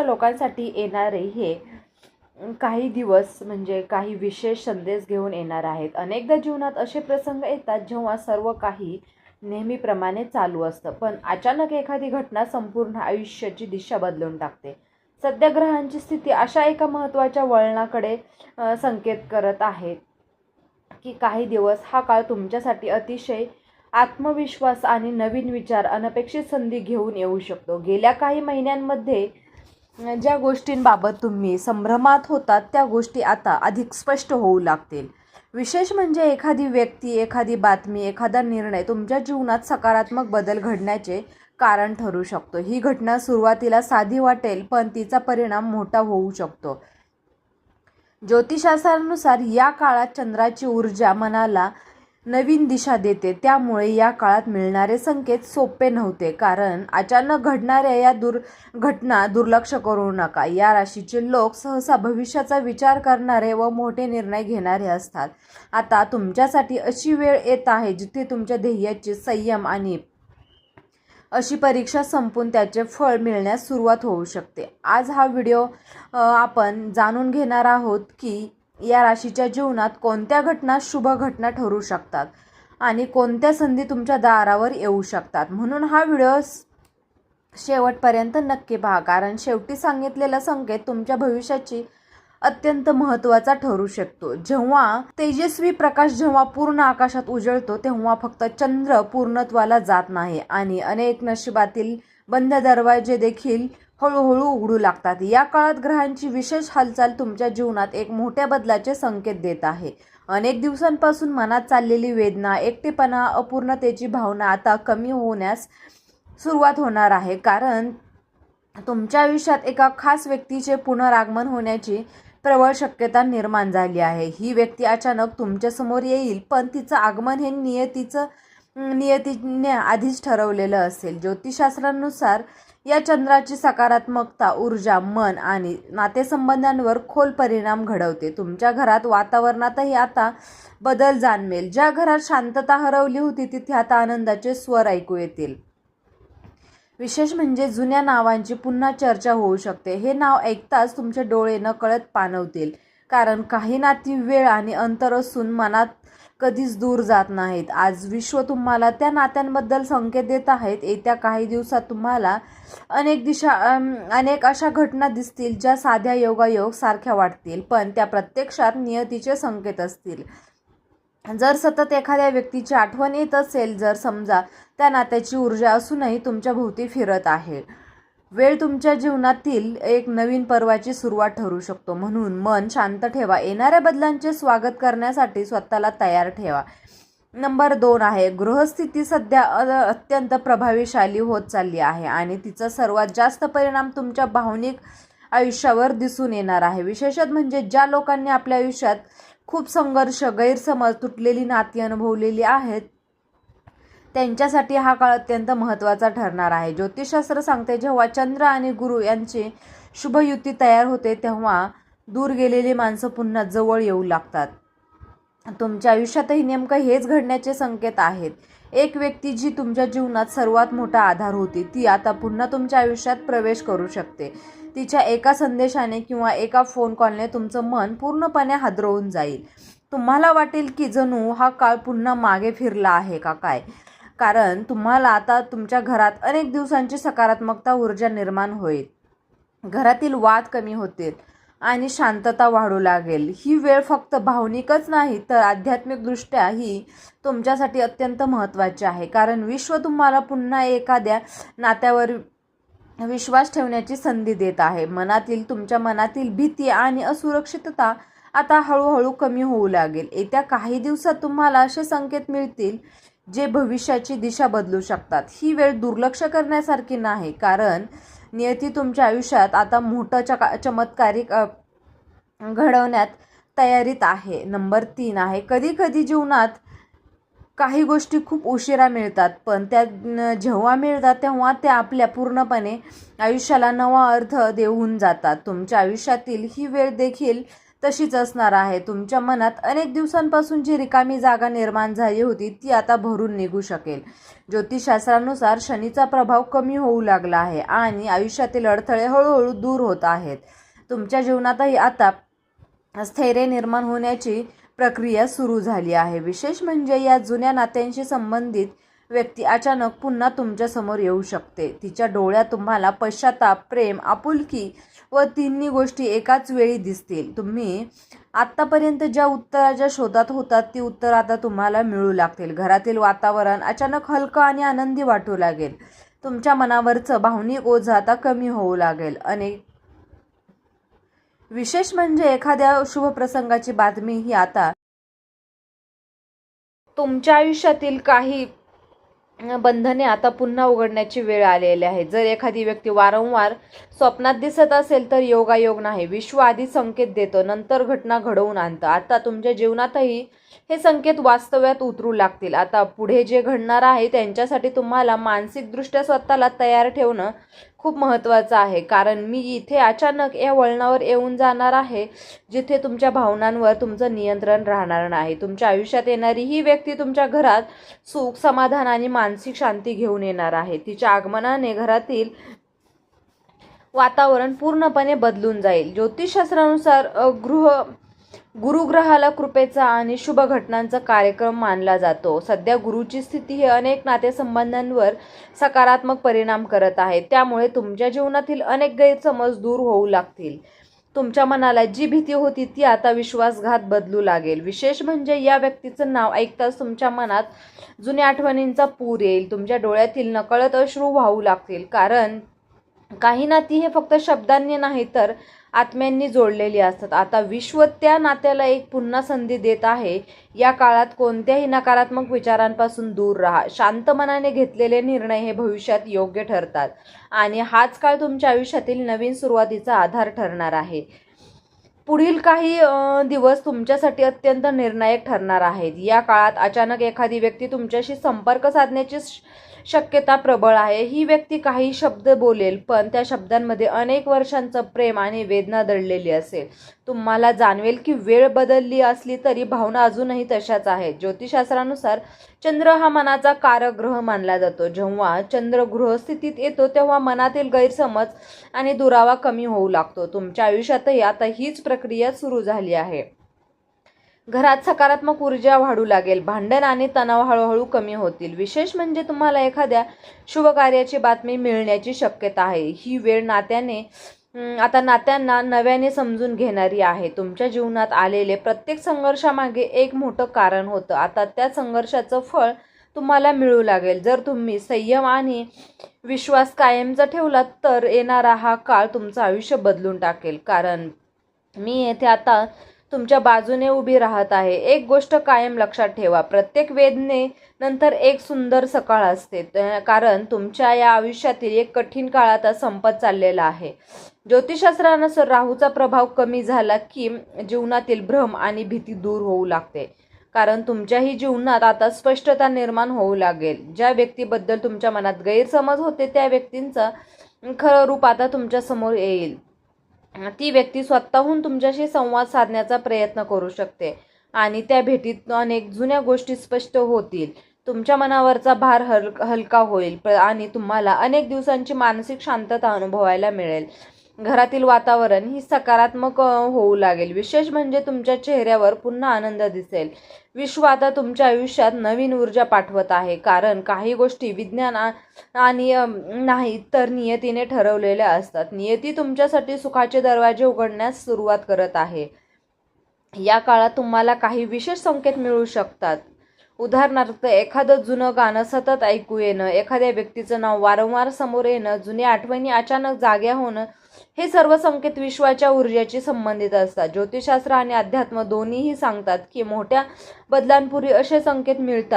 लोकांसाठी येणारे हे काही दिवस म्हणजे काही विशेष संदेश घेऊन येणार आहेत. अनेकदा जीवनात असे प्रसंग येतात जेव्हा सर्व काही नेहमीप्रमाणे चालू असतं, पण अचानक एखादी घटना संपूर्ण आयुष्याची दिशा बदलून टाकते. सध्या ग्रहांची स्थिती अशा एका महत्त्वाच्या वळणाकडे संकेत करत आहे की काही दिवस हा काळ तुमच्यासाठी अतिशय आत्मविश्वास आणि नवीन विचार, अनपेक्षित संधी घेऊन येऊ शकतो. गेल्या काही महिन्यांमध्ये ज्या गोष्टींबाबत तुम्ही संभ्रमात होतात त्या गोष्टी आता अधिक स्पष्ट होऊ लागतील. विशेष म्हणजे एखादी व्यक्ती, एखादी बातमी, एखादा निर्णय तुमच्या जीवनात सकारात्मक बदल घडण्याचे कारण ठरू शकतो. ही घटना सुरुवातीला साधी वाटेल, पण तिचा परिणाम मोठा होऊ शकतो. ज्योतिषशास्त्रानुसार या काळात चंद्राची ऊर्जा मनाला नवीन दिशा देते. त्यामुळे या काळात मिळणारे संकेत सोपे नव्हते, कारण अचानक घडणाऱ्या या घटना दुर्लक्ष करू नका. या राशीचे लोक सहसा भविष्याचा विचार करणारे व मोठे निर्णय घेणारे असतात. आता तुमच्यासाठी अशी वेळ येत आहे जिथे तुमच्या ध्येयाची संयम आणि अशी परीक्षा संपून त्याचे फळ मिळण्यास सुरुवात होऊ शकते. आज हा व्हिडिओ आपण जाणून घेणार आहोत की या राशीच्या जीवनात कोणत्या घटना शुभ घटना ठरू शकतात आणि कोणत्या संधी तुमच्या दारावर येऊ शकतात. म्हणून हा व्हिडिओ शेवटपर्यंत नक्की पहा, कारण शेवटी सांगितलेला संकेत तुमच्या भविष्याची अत्यंत महत्त्वाचा ठरू शकतो. जेव्हा तेजस्वी प्रकाश जेव्हा पूर्ण आकाशात उजळतो तेव्हा फक्त चंद्र पूर्णत्वाला जात नाही आणि अनेक नशिबातील बंद दरवाजे देखील हळूहळू उघडू लागतात. या काळात ग्रहांची विशेष हालचाल तुमच्या जीवनात एक मोठ्या बदलाचे संकेत देत आहे. अनेक दिवसांपासून मनात चाललेली वेदना, एकटेपणा, अपूर्णतेची भावना आता कमी होण्यास सुरुवात होणार आहे, कारण तुमच्या आयुष्यात एका खास व्यक्तीचे पुनरागमन होण्याची प्रबळ शक्यता निर्माण झाली आहे. ही व्यक्ती अचानक तुमच्या समोर येईल, पण तिचं आगमन हे नियतीने आधीच ठरवलेलं असेल. ज्योतिषशास्त्रानुसार या चंद्राची सकारात्मकता ऊर्जा मन आणि नातेसंबंधांवर खोल परिणाम घडवते. तुमच्या घरात वातावरणातही आता बदल जाणवेल. ज्या घरात शांतता हरवली होती तिथे आता आनंदाचे स्वर ऐकू येतील. विशेष म्हणजे जुन्या नावांची पुन्हा चर्चा होऊ शकते. हे नाव ऐकताच तुमचे डोळे नकळत पाणवतील, कारण काही नाती वेळ आणि अंतर असून मनात कधीच दूर जात नाहीत. आज विश्व तुम्हाला त्या नात्यांबद्दल संकेत देत आहेत. येत्या काही दिवसात तुम्हाला अनेक अशा घटना दिसतील ज्या साध्या योगायोग सारख्या वाटतील, पण त्या प्रत्यक्षात नियतीचे संकेत असतील. जर सतत एखाद्या व्यक्तीची आठवण येत असेल, जर समजा त्या नात्याची ऊर्जा असूनही तुमच्या भोवती फिरत आहे, वेळ तुमच्या जीवनातील एक नवीन पर्वाची सुरुवात ठरू शकतो. म्हणून मन शांत ठेवा. येणाऱ्या बदलांचे स्वागत करण्यासाठी स्वतःला तयार ठेवा. नंबर 2 आहे, गृहस्थिती सध्या अत्यंत प्रभावशाली होत चालली आहे आणि तिचा सर्वात जास्त परिणाम तुमच्या भावनिक आयुष्यावर दिसून येणार आहे. विशेषतः म्हणजे ज्या लोकांनी आपल्या आयुष्यात खूप संघर्ष, गैरसमज, तुटलेली नाती अनुभवलेली आहेत त्यांच्यासाठी हा काळ अत्यंत महत्त्वाचा ठरणार आहे. ज्योतिषशास्त्र सांगते जेव्हा चंद्र आणि गुरु यांची शुभयुती तयार होते तेव्हा दूर गेलेली माणसं पुन्हा जवळ येऊ लागतात. तुमच्या आयुष्यातही नेमकं हेच घडण्याचे संकेत आहेत. एक व्यक्ती जी तुमच्या जीवनात सर्वात मोठा आधार होती ती आता पुन्हा तुमच्या आयुष्यात प्रवेश करू शकते. तिच्या एका संदेशाने किंवा एका फोन कॉलने तुमचं मन पूर्णपणे हादरवून जाईल. तुम्हाला वाटेल की जणू हा काळ पुन्हा मागे फिरला आहे का काय, कारण तुम्हाला आता तुमच्या घरात अनेक दिवसांची सकारात्मकता ऊर्जा निर्माण होईल. घरातील वाद कमी होतील आणि शांतता वाढू लागेल. ही वेळ फक्त भावनिकच नाही तर आध्यात्मिकदृष्ट्या ही तुमच्यासाठी अत्यंत महत्त्वाची आहे, कारण विश्व तुम्हाला पुन्हा एखाद्या नात्यावर विश्वास ठेवण्याची संधी देत आहे. तुमच्या मनातील भीती आणि असुरक्षितता आता हळूहळू कमी होऊ लागेल. येत्या काही दिवसात तुम्हाला असे संकेत मिळतील जे भविष्याची दिशा बदलू शकतात. ही वेळ दुर्लक्ष करण्यासारखी नाही, कारण नियती तुमच्या आयुष्यात आता मोठं चमत्कारिक घडवण्यात तयारीत आहे. नंबर 3 आहे, कधी कधी जीवनात काही गोष्टी खूप उशिरा मिळतात, पण त्या जेव्हा मिळतात तेव्हा त्या आपल्या पूर्णपणे आयुष्याला नवा अर्थ देऊन जातात. तुमच्या आयुष्यातील ही वेळ देखील तशीच असणार आहे. तुमच्या मनात अनेक दिवसांपासून जी रिकामी जागा निर्माण झाली होती ती आता भरून निघू शकेल. ज्योतिषशास्त्रानुसार शनीचा प्रभाव कमी होऊ लागला आहे आणि आयुष्यातील अडथळे हळूहळू दूर होत आहेत. तुमच्या जीवनातही आता स्थैर्य निर्माण होण्याची प्रक्रिया सुरू झाली आहे. विशेष म्हणजे या जुन्या नात्यांशी संबंधित व्यक्ती अचानक पुन्हा तुमच्यासमोर येऊ शकते. तिच्या डोळ्यात तुम्हाला पश्चाताप, प्रेम, आपुलकी व तिन्ही गोष्टी एकाच वेळी दिसतील. तुम्ही आत्तापर्यंत ज्या उत्तराच्या शोधात होतात ती उत्तर आता तुम्हाला मिळू लागतील. घरातील वातावरण अचानक हलकं आणि आनंदी वाटू लागेल. तुमच्या मनावरचं भावनिक ओझं आता कमी होऊ लागेल. विशेष म्हणजे एखाद्या शुभप्रसंगाची बातमी ही आता तुमच्या आयुष्यातील काही बंधने आता पुन्हा उघडण्याची वेळ आलेली आहे. जर एखादी व्यक्ती वारंवार स्वप्नात दिसत असेल तर योगायोग नाही. विश्व आधी संकेत देतो, नंतर घटना घडवून आणतं. आता तुमच्या जीवनातही हे संकेत वास्तव्यात उतरू लागतील. आता पुढे जे घडणार आहे त्यांच्यासाठी तुम्हाला मानसिकदृष्ट्या स्वतःला तयार ठेवणं खूप महत्त्वाचं आहे. कारण मी इथे अचानक या वळणावर येऊन जाणार आहे जिथे तुमच्या भावनांवर तुमचं नियंत्रण राहणार नाही. तुमच्या आयुष्यात येणारी ही व्यक्ती तुमच्या घरात सुख, समाधान आणि मानसिक शांती घेऊन येणार आहे. तिच्या आगमनाने घरातील वातावरण पूर्णपणे बदलून जाईल. ज्योतिषशास्त्रानुसार गुरुग्रहाला कृपेचा आणि शुभ घटनांचा कार्यक्रम मानला जातो. सध्या गुरुची स्थिती ही अनेक नातेसंबंधांवर सकारात्मक परिणाम करत आहे. त्यामुळे तुमच्या जीवनातील अनेक गैरसमज दूर होऊ लागतील. तुमच्या मनाला जी भीती होती ती आता विश्वासघात बदलू लागेल. विशेष म्हणजे या व्यक्तीचं नाव ऐकताच तुमच्या मनात जुन्या आठवणींचा पूर येईल. तुमच्या डोळ्यातील नकळत अश्रू वाहू लागतील. कारण काही नाती हे फक्त शब्दांनी नाही तर आत्म्यांनी जोडलेली असतात. आता विश्व त्या नात्याला एक पुन्हा संधी देत आहे. या काळात कोणत्याही नकारात्मक विचारांपासून दूर राहा. शांत मनाने घेतलेले निर्णय हे भविष्यात योग्य ठरतात आणि हाच काळ तुमच्या आयुष्यातील नवीन सुरुवातीचा आधार ठरणार आहे. पुढील काही दिवस तुमच्यासाठी अत्यंत निर्णायक ठरणार आहेत. या काळात अचानक एखादी व्यक्ती तुमच्याशी संपर्क साधण्याची शक्यता प्रबळ आहे. ही व्यक्ती काही शब्द बोलेल पण त्या शब्दांमध्ये अनेक वर्षांचं प्रेम आणि वेदना दडलेली असेल. तुम्हाला जाणवेल की वेळ बदलली असली तरी भावना अजूनही तशाच आहेत. ज्योतिषशास्त्रानुसार चंद्र हा मनाचा कारक ग्रह मानला जातो. जेव्हा चंद्र गृह स्थितीत येतो तेव्हा मनातील गैरसमज आणि दुरावा कमी होऊ लागतो. तुमच्या आयुष्यातही आता हीच प्रक्रिया सुरू झाली आहे. घरात सकारात्मक ऊर्जा वाढू लागेल. भांडण आणि तणाव हळूहळू कमी होतील. विशेष म्हणजे तुम्हाला एखाद्या शुभ कार्याची बातमी मिळण्याची शक्यता आहे. ही वेळ नात्यांना नव्याने समजून घेणारी आहे. तुमच्या जीवनात आलेले प्रत्येक संघर्षामागे एक मोठं कारण होतं. आता त्या संघर्षाचं फळ तुम्हाला मिळू लागेल. जर तुम्ही संयम आणि विश्वास कायमचा ठेवला तर येणारा हा काळ तुमचं आयुष्य बदलून टाकेल. कारण मी येथे आता तुमच्या बाजूने उभी राहत आहे. एक गोष्ट कायम लक्षात ठेवा, प्रत्येक वेदनेनंतर एक सुंदर सकाळ असते. कारण तुमच्या या आयुष्यातील एक कठीण काळ आता संपत चाललेला आहे. ज्योतिषशास्त्रानुसार राहूचा प्रभाव कमी झाला की जीवनातील भ्रम आणि भीती दूर होऊ लागते. कारण तुमच्याही जीवनात आता स्पष्टता निर्माण होऊ लागेल. ज्या व्यक्तीबद्दल तुमच्या मनात गैरसमज होते त्या व्यक्तींचं खरं रूप आता तुमच्या समोर येईल. ती व्यक्ती स्वतःहून तुमच्याशी संवाद साधण्याचा प्रयत्न करू शकते आणि त्या भेटीत अनेक जुन्या गोष्टी स्पष्ट होतील. तुमच्या मनावरचा भार हलका होईल आणि तुम्हाला अनेक दिवसांची मानसिक शांतता अनुभवायला मिळेल. घरातील वातावरण ही सकारात्मक होऊ लागेल. विशेष म्हणजे तुमच्या चेहऱ्यावर पुन्हा आनंद दिसेल. विश्व आता तुमच्या आयुष्यात नवीन ऊर्जा पाठवत आहे. कारण काही गोष्टी विज्ञान आणि नाही तर नियतीने ठरवलेल्या असतात. नियती तुमच्यासाठी सुखाचे दरवाजे उघडण्यास सुरुवात करत आहे. या काळात तुम्हाला काही विशेष संकेत मिळू शकतात. उदाहरणार्थ एखादं जुनं गाणं सतत ऐकू येणं, एखाद्या व्यक्तीचं नाव वारंवार समोर येणं, जुन्या आठवणी अचानक जाग्या होणं, हे सर्व संकेत विश्वाच्या ऊर्जेशी संबंधित असतात. ज्योतिषशास्त्र आणि अध्यात्म दोन्हीही सांगतात की मोठ्या बदलांपूर्वी असे संकेत मिळत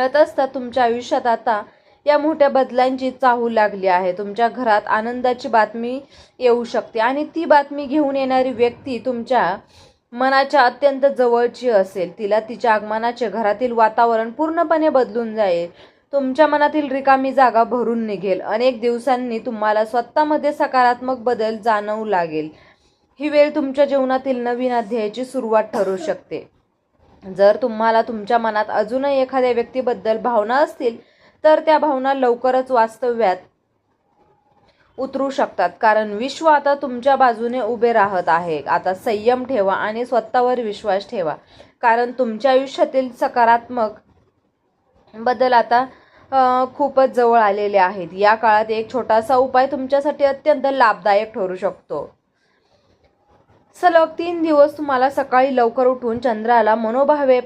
असतात. तुमच्या आयुष्यात आता या मोठ्या बदलांची चाहूल लागली आहे. तुमच्या घरात आनंदाची बातमी येऊ शकते आणि ती बातमी घेऊन येणारी व्यक्ती तुमच्या मनाच्या अत्यंत जवळची असेल. तिला तिच्या आगमनाचे घरातील वातावरण पूर्णपणे बदलून जाईल. तुमच्या मनातील रिकामी जागा भरून निघेल. अनेक दिवसांनी तुम्हाला स्वतःमध्ये सकारात्मक बदल जाणवू लागेल. ही वेळ तुमच्या जीवनातील नवीन अध्यायाची सुरुवात ठरू शकते. जर तुम्हाला तुमच्या मनात अजूनही एखाद्या व्यक्तीबद्दल भावना असतील तर त्या भावना लवकरच वास्तव्यात उतरू शकतात, कारण विश्व आता तुमच्या बाजूने उभे राहत आहे. आता संयम ठेवा आणि स्वतःवर विश्वास ठेवा, कारण तुमच्या आयुष्यातील सकारात्मक बदल आता खूपच जवळ आलेले आहेत. या काळात एक छोटासा उपाय तुमच्यासाठी अत्यंत लाभदायक ठरू शकतो. सलग 3 दिवस तुम्हाला सकाळी लवकर उठून चंद्राला मनोभावे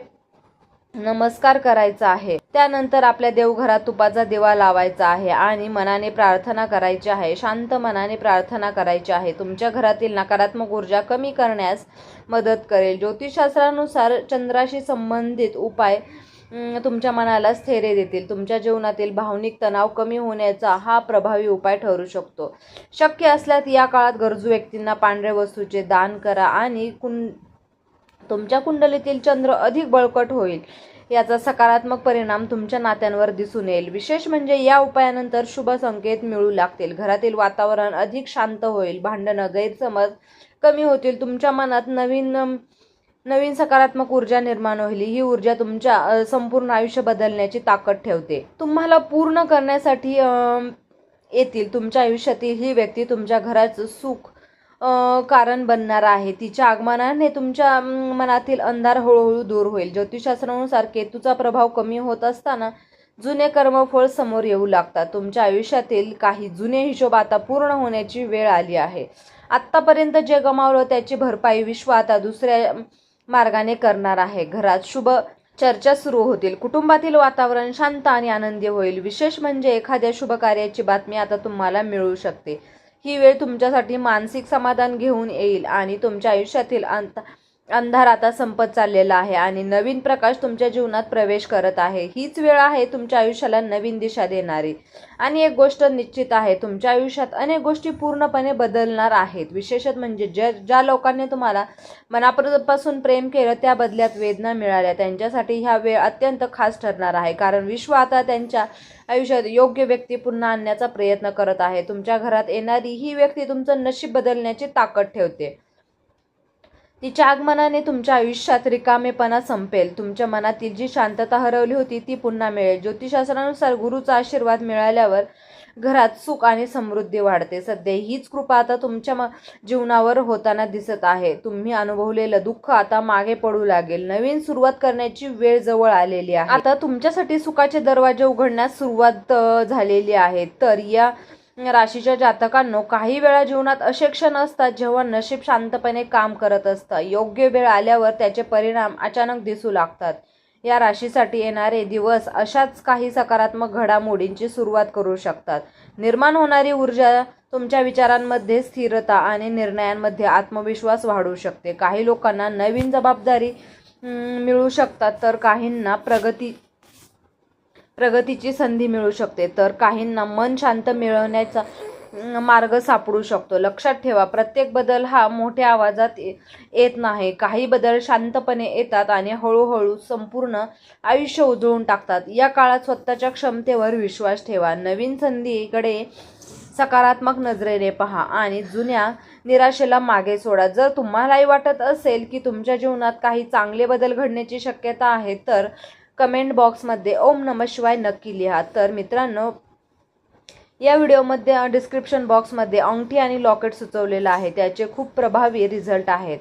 नमस्कार करायचा आहे. त्यानंतर आपल्या देवघरात तुपाचा दिवा लावायचा आहे आणि मनाने प्रार्थना करायची आहे. शांत मनाने प्रार्थना करायची आहे. तुमच्या घरातील नकारात्मक ऊर्जा कमी करण्यास मदत करेल. ज्योतिषशास्त्रानुसार चंद्राशी संबंधित उपाय तुमच्या मनाला स्थैर्य देतील. तुमच्या जीवनातील भावनिक तणाव कमी होण्याचा हा प्रभावी उपाय ठरू शकतो. शक्य असल्यास या काळात गरजू व्यक्तींना पांढऱ्या वस्तूचे दान करा आणि तुमच्या कुंडलीतील चंद्र अधिक बळकट होईल. याचा सकारात्मक परिणाम तुमच्या नात्यांवर दिसून येईल. विशेष म्हणजे या उपायानंतर शुभ संकेत मिळू लागतील. घरातील वातावरण अधिक शांत होईल. भांडणं, गैरसमज कमी होतील. तुमच्या मनात नवीन सकारात्मक ऊर्जा निर्माण होईल. ही ऊर्जा तुमच्या संपूर्ण आयुष्य बदलण्याची ताकद ठेवते. तुम्हाला पूर्ण करण्यासाठी येतील. तुमच्या आयुष्यातील ही व्यक्ती तुमच्या घराचं सुख कारण बनणार आहे. तिच्या आगमनाने तुमच्या मनातील अंधार हळूहळू दूर होईल. ज्योतिषशास्त्रानुसार केतूचा प्रभाव कमी होत असताना जुने कर्मफळ समोर येऊ लागतात. तुमच्या आयुष्यातील काही जुने हिशोब आता पूर्ण होण्याची वेळ आली आहे. आत्तापर्यंत जे गमावलं त्याची भरपाई विश्व आता दुसऱ्या मार्गाने करणार आहे. घरात शुभ चर्चा सुरू होतील. कुटुंबातील वातावरण शांत आणि आनंदी होईल. विशेष म्हणजे एखाद्या शुभ कार्याची बातमी आता तुम्हाला मिळू शकते. ही वेळ तुमच्यासाठी मानसिक समाधान घेऊन येईल आणि तुमच्या आयुष्यातील अंधार आता संपत चाललेला आहे आणि नवीन प्रकाश तुमच्या जीवनात प्रवेश करत आहे. हीच वेळ आहे तुमच्या आयुष्याला नवीन दिशा देणारी. आणि एक गोष्ट निश्चित आहे, तुमच्या आयुष्यात अनेक गोष्टी पूर्णपणे बदलणार आहेत. विशेषत म्हणजे ज्या लोकांनी तुम्हाला मनापासून प्रेम केलं त्या बदल्यात वेदना मिळाल्या, त्यांच्यासाठी ह्या वेळ अत्यंत खास ठरणार आहे. कारण विश्व आता त्यांच्या आयुष्यात योग्य व्यक्ती पुन्हा आणण्याचा प्रयत्न करत आहे. तुमच्या घरात येणारी ही व्यक्ती तुमचं नशीब बदलण्याची ताकद ठेवते. तिच्या आगमनाने तुमच्या आयुष्यात रिकामेपणा संपेल. तुमच्या मनातील जी शांतता हरवली होती ती पुन्हा मिळेल. ज्योतिषशास्त्रानुसार गुरुचा आशीर्वाद मिळाल्यावर घरात सुख आणि समृद्धी वाढते. सध्या हीच कृपा आता तुमच्या जीवनावर होताना दिसत आहे. तुम्ही अनुभवलेलं दुःख आता मागे पडू लागेल. नवीन सुरुवात करण्याची वेळ जवळ आलेली आहे. आता तुमच्यासाठी सुखाचे दरवाजे उघडण्यास सुरुवात झालेली आहे. तर या राशीच्या जातकांनो, काही वेळा जीवनात असे क्षण असतात जेव्हा नशीब शांतपणे काम करत असतं. योग्य वेळ आल्यावर त्याचे परिणाम अचानक दिसू लागतात. या राशीसाठी येणारे दिवस अशाच काही सकारात्मक घडामोडींची सुरुवात करू शकतात. निर्माण होणारी ऊर्जा तुमच्या विचारांमध्ये स्थिरता आणि निर्णयांमध्ये आत्मविश्वास वाढवू शकते. काही लोकांना नवीन जबाबदारी मिळू शकतात, तर काहींना प्रगतीची संधी मिळू शकते, तर काहींना मन शांत मिळवण्याचा मार्ग सापडू शकतो. लक्षात ठेवा, प्रत्येक बदल हा मोठ्या आवाजात येत नाही. काही बदल शांतपणे येतात आणि हळूहळू संपूर्ण आयुष्य उजळून टाकतात. या काळात स्वतःच्या क्षमतेवर विश्वास ठेवा. नवीन संधीकडे सकारात्मक नजरेने पहा आणि जुन्या निराशेला मागे सोडा. जर तुम्हालाही वाटत असेल की तुमच्या जीवनात काही चांगले बदल घडण्याची शक्यता आहे, तर कमेंट बॉक्समध्ये ओम नमः शिवाय नक्की लिहा. तर मित्रांनो, या व्हिडिओमध्ये डिस्क्रिप्शन बॉक्समध्ये अंगठी आणि लॉकेट सुचवलेलं आहे. त्याचे खूप प्रभावी रिझल्ट आहेत.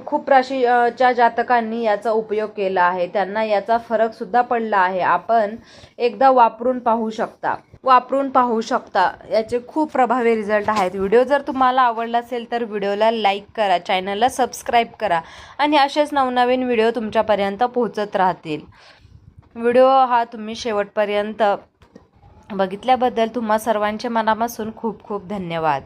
खूप राशीच्या जातकांनी याचा उपयोग केला आहे. त्यांना याचा फरक सुद्धा पडला आहे. आपण एकदा वापरून पाहू शकता. याचे खूप प्रभावी रिझल्ट आहेत. व्हिडिओ जर तुम्हाला आवडला असेल तर व्हिडिओला लाईक करा, चॅनलला सबस्क्राईब करा आणि असेच नवनवीन व्हिडिओ तुमच्यापर्यंत पोहोचत राहतील. व्हिडिओ हा तुम्ही शेवटपर्यंत बघितल्याबद्दल तुम्हा सर्वांचे मनापासून खूप खूप धन्यवाद.